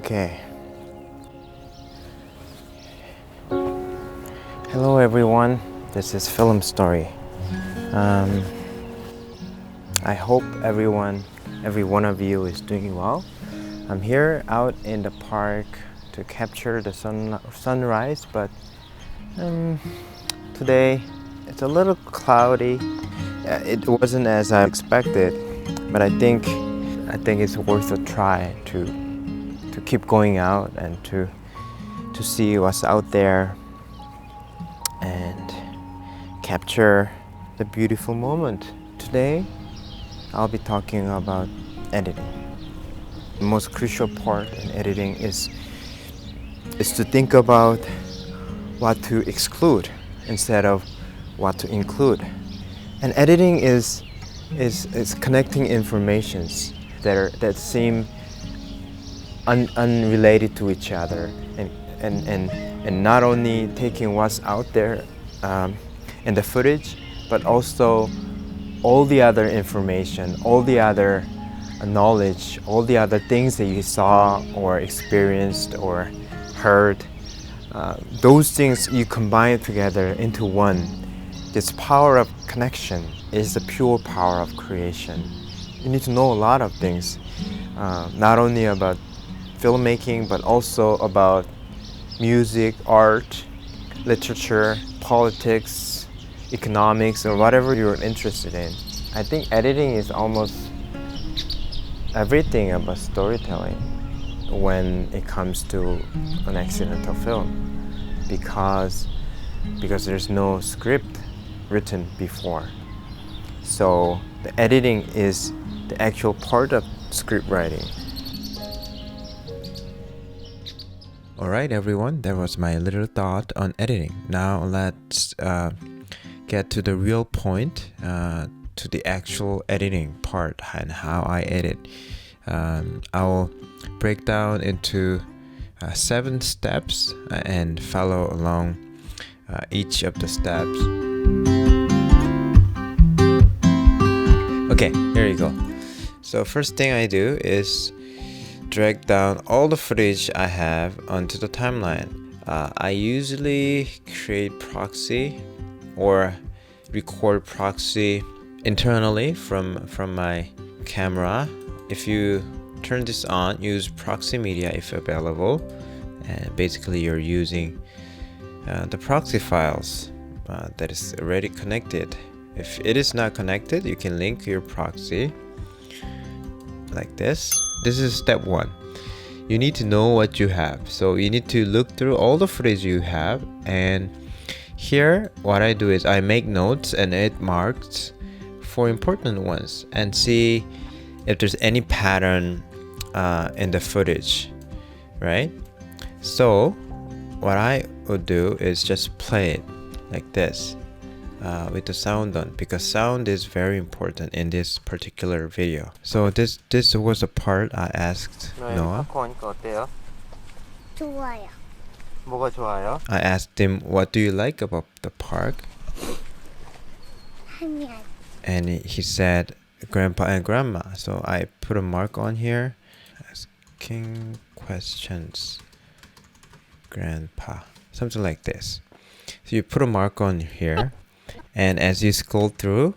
Okay. Hello everyone, this is Film Story. I hope every one of you is doing well. I'm here out in the park to capture the sunrise, but today it's a little cloudy. It wasn't as I expected, but I think it's worth a try to keep going out and to see what's out there and capture the beautiful moment. Today I'll be talking about editing. The most crucial part in editing is to think about what to exclude instead of what to include. And editing is connecting informations that seem unrelated to each other, and not only taking what's out there in the footage, but also all the other information, all the other knowledge, all the other things that you saw or experienced or heard. Those things you combine together into one. This power of connection is the pure power of creation. You need to know a lot of things, not only about filmmaking, but also about music, art, literature, politics, economics, or whatever you're interested in. I think editing is almost everything about storytelling when it comes to an accidental film, because there's no script written before. So the editing is the actual part of script writing. Alright everyone, that was my little thought on editing. Now let's get to the real point, to the actual editing part and how I edit. I'll break down into 7 steps and follow along each of the steps. Okay, here you go. So first thing I do is drag down all the footage I have onto the timeline. I usually create proxy or record proxy internally from my camera. If you turn this on, use proxy media if available, and basically you're using the proxy files that is already connected. If it is not connected, you can link your proxy like this. This is step 1. You need to know what you have. So you need to look through all the footage you have, and here what I do is I make notes and edit marks for important ones and see if there's any pattern in the footage, right? So what I would do is just play it like this with the sound on, because sound is very important in this particular video. So this was a part I asked Noah. 좋아요. 뭐가 좋아요? I asked him, what do you like about the park? 하면 And he said grandpa and grandma. So I put a mark on here, asking questions, grandpa, something like this. So you put a mark on here, and as you scroll through,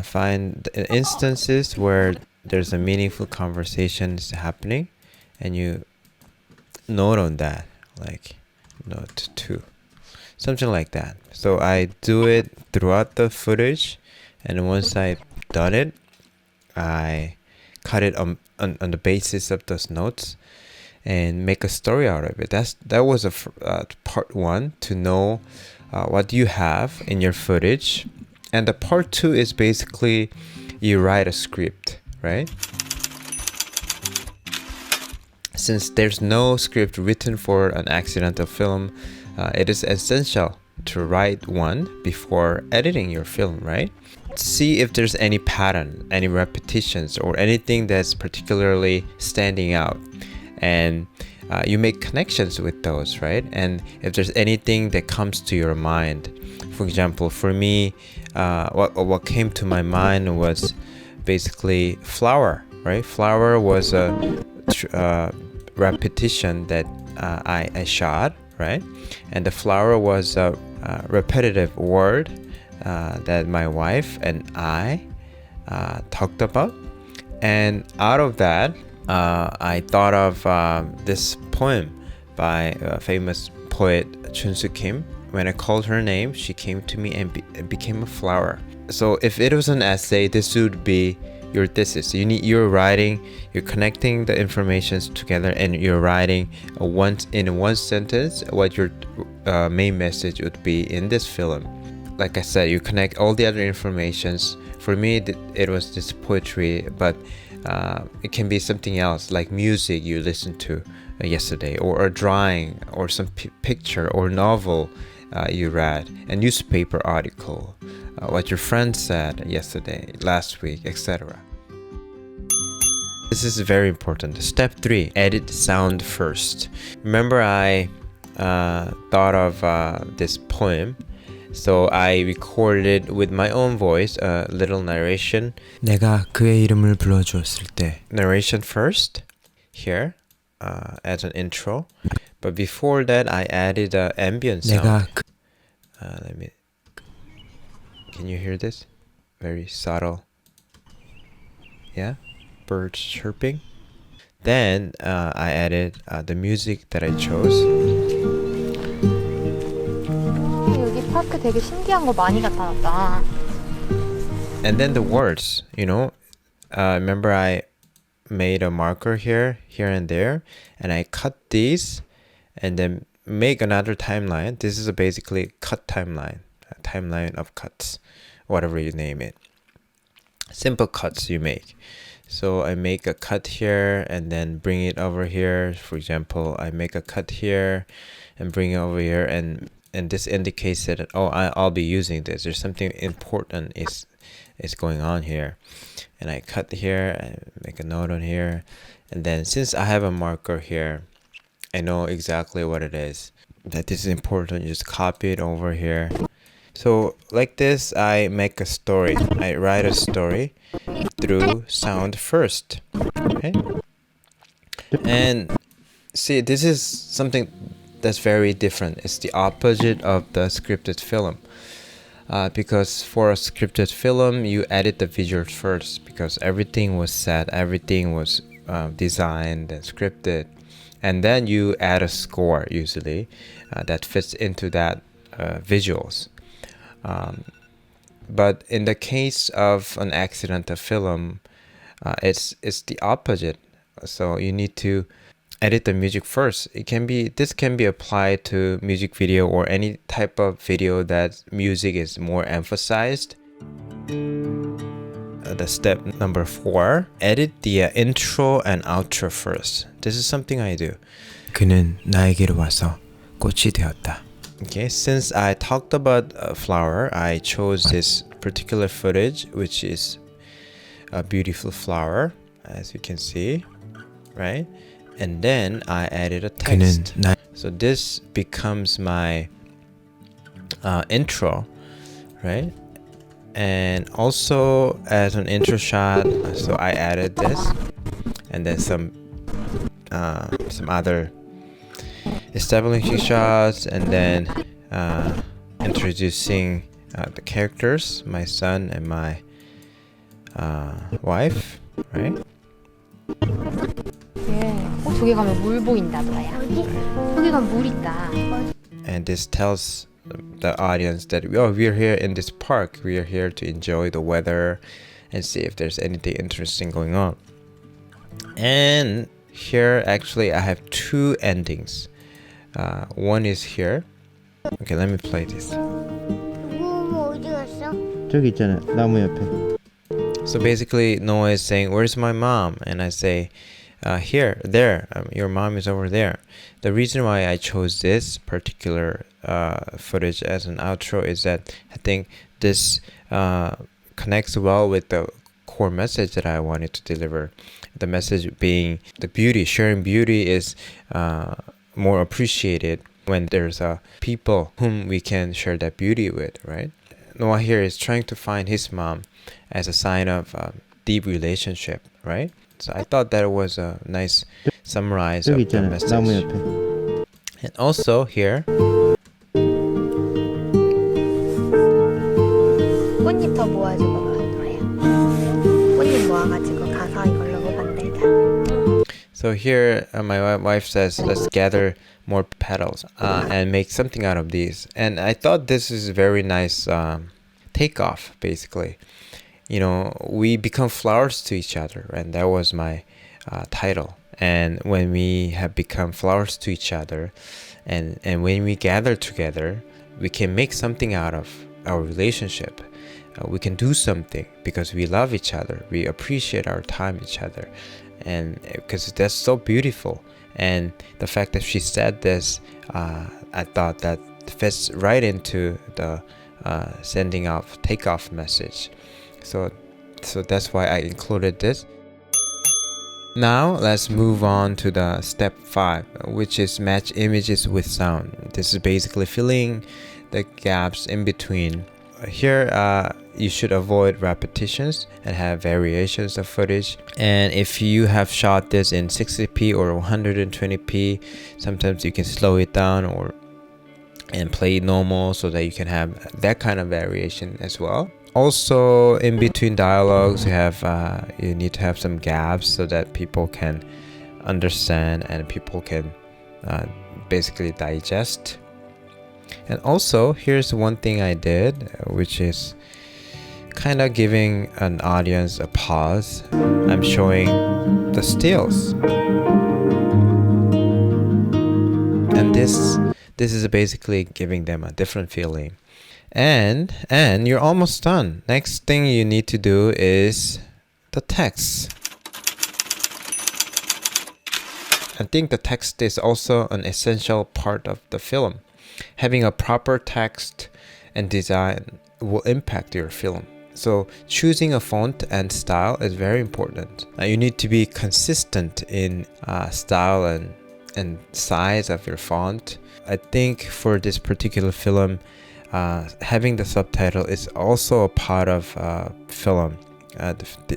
find the instances where there's a meaningful conversation happening, and you note on that, like note 2, something like that. So I do it throughout the footage, and once I've done it, I cut it on the basis of those notes and make a story out of it. That was a part 1, to know what you have in your footage, and the part 2 is basically you write a script, right? Since there's no script written for an accidental film, it is essential to write one before editing your film, right? See if there's any pattern, any repetitions, or anything that's particularly standing out, and you make connections with those, right? And if there's anything that comes to your mind, for example, for me, what came to my mind was basically flower, right? Flower was a repetition that I shot, right? And the flower was a repetitive word that my wife and I talked about. And out of that, I thought of this poem by a famous poet Chunsu Kim. When I called her name, she came to me and became a flower. So if it was an essay, this would be your thesis. You're writing, you're connecting the informations together, and you're writing in one sentence what your main message would be in this film. Like I said, you connect all the other informations. For me, it was just poetry, but it can be something else, like music you listened to yesterday, or a drawing, or some picture or novel you read, a newspaper article, what your friend said yesterday, last week, etc. This is very important. Step 3, edit sound first. Remember, I thought of this poem, so I recorded with my own voice a little narration. 내가 그의 이름을 불러주었을 때. Narration first, here, as an intro. But before that, I added an ambient sound. Can you hear this? Very subtle. Yeah, birds chirping. Then I added the music that I chose. 여기 파크 되게 신기한 거 많이 나타났다. And then the words, remember I made a marker here and there, and I cut these and then make another timeline. This is basically a cut timeline, a timeline of cuts, whatever you name it. Simple cuts you make. So I make a cut here and then bring it over here. For example, I make a cut here and bring it over here, and this indicates that I'll be using this. There's something important is going on here. And I cut here, I make a note on here, and then since I have a marker here, I know exactly what it is. That this is important. You just copy it over here. So like this, I make a story. I write a story through sound first. Okay? And see, this is something that's very different. It's the opposite of the scripted film. Because for a scripted film, you edit the visuals first because everything was set, everything was designed and scripted. And then you add a score usually that fits into that visuals. But in the case of an accidental film, it's the opposite. So you need to edit the music first. This can be applied to music video or any type of video that music is more emphasized. The step number 4, edit the intro and outro first. This is something I do. 그는 나에게로 와서 꽃이 되었다. Okay, since I talked about a flower, I chose this particular footage, which is a beautiful flower, as you can see, right? And then I added a text. So this becomes my intro, right? And also as an intro shot, so I added this, and then some other establishing shots, and then introducing the characters, my son and my wife, right? 저기 가면 물 보인다, 너야. 저기 가면 물 있다. And this tells the audience that we're here in this park. We are here to enjoy the weather and see if there's anything interesting going on. And here, actually, I have 2 endings. One is here. Okay, let me play this. 저기 있잖아, 나무 옆에. So basically, Noah is saying, "Where's my mom?" And I say, there. Your mom is over there. The reason why I chose this particular footage as an outro is that I think this connects well with the core message that I wanted to deliver. The message being the beauty. Sharing beauty is more appreciated when there's people whom we can share that beauty with, right? Noah here is trying to find his mom as a sign of deep relationship, right? So I thought that was a nice summarize 저기 of the 있잖아요. 나무 message. 옆에. And also here, 꽃잎 더 모아주고 가요. 꽃잎 모아가지고 가서 이걸로 만들자. so here my wife says, let's gather more petals and make something out of these. And I thought this is a very nice takeoff, basically. You know, we become flowers to each other, and that was my title. And when we have become flowers to each other, and when we gather together, we can make something out of our relationship. We can do something because we love each other. We appreciate our time with each other, and because that's so beautiful. And the fact that she said this, I thought that fits right into the sending off takeoff message. So that's why I included this. Now let's move on to the step 5, which is match images with sound. This is basically filling the gaps in between. Here you should avoid repetitions and have variations of footage. And if you have shot this in 60p or 120p, sometimes you can slow it down and play it normal so that you can have that kind of variation as well. Also, in between dialogues, you need to have some gaps so that people can understand and people can basically digest. And also, here's one thing I did, which is kind of giving an audience a pause. I'm showing the stills, and this is basically giving them a different feeling. And you're almost done. Next thing you need to do is the text. I think the text is also an essential part of the film. Having a proper text and design will impact your film. So choosing a font and style is very important. You need to be consistent in style and size of your font. I think for this particular film, having the subtitle is also a part of film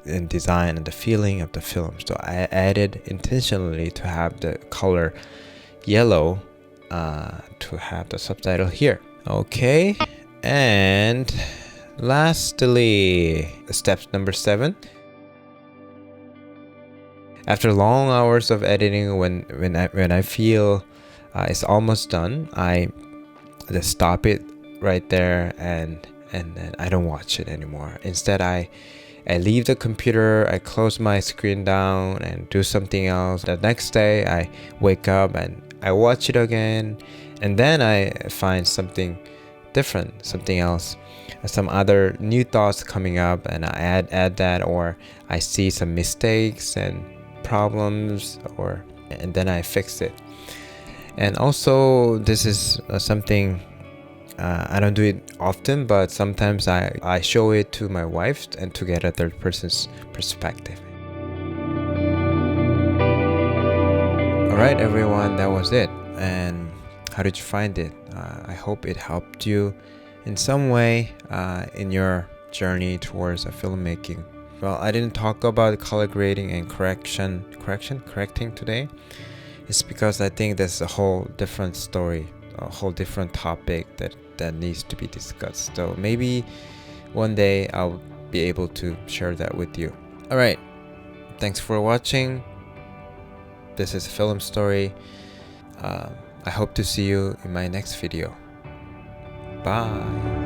in design and the feeling of the film. So I added intentionally to have the color yellow to have the subtitle here. Okay, and lastly, step number 7. After long hours of editing, when I feel it's almost done, I just stop it right there and then I don't watch it anymore. Instead, I leave the computer, I close my screen down and do something else. The next day I wake up and I watch it again, and then I find something different, something else, some other new thoughts coming up, and I add that, or I see some mistakes and problems, and then I fix it. And also, this is something I don't do it often, but sometimes I show it to my wife and to get a third person's perspective. Alright everyone, that was it. And how did you find it? I hope it helped you in some way in your journey towards filmmaking. Well, I didn't talk about color grading and correcting today. It's because I think that's a whole different story, a whole different topic that needs to be discussed. So maybe one day I'll be able to share that with you. Alright, thanks for watching. This is a film story. I hope to see you in my next video. Bye.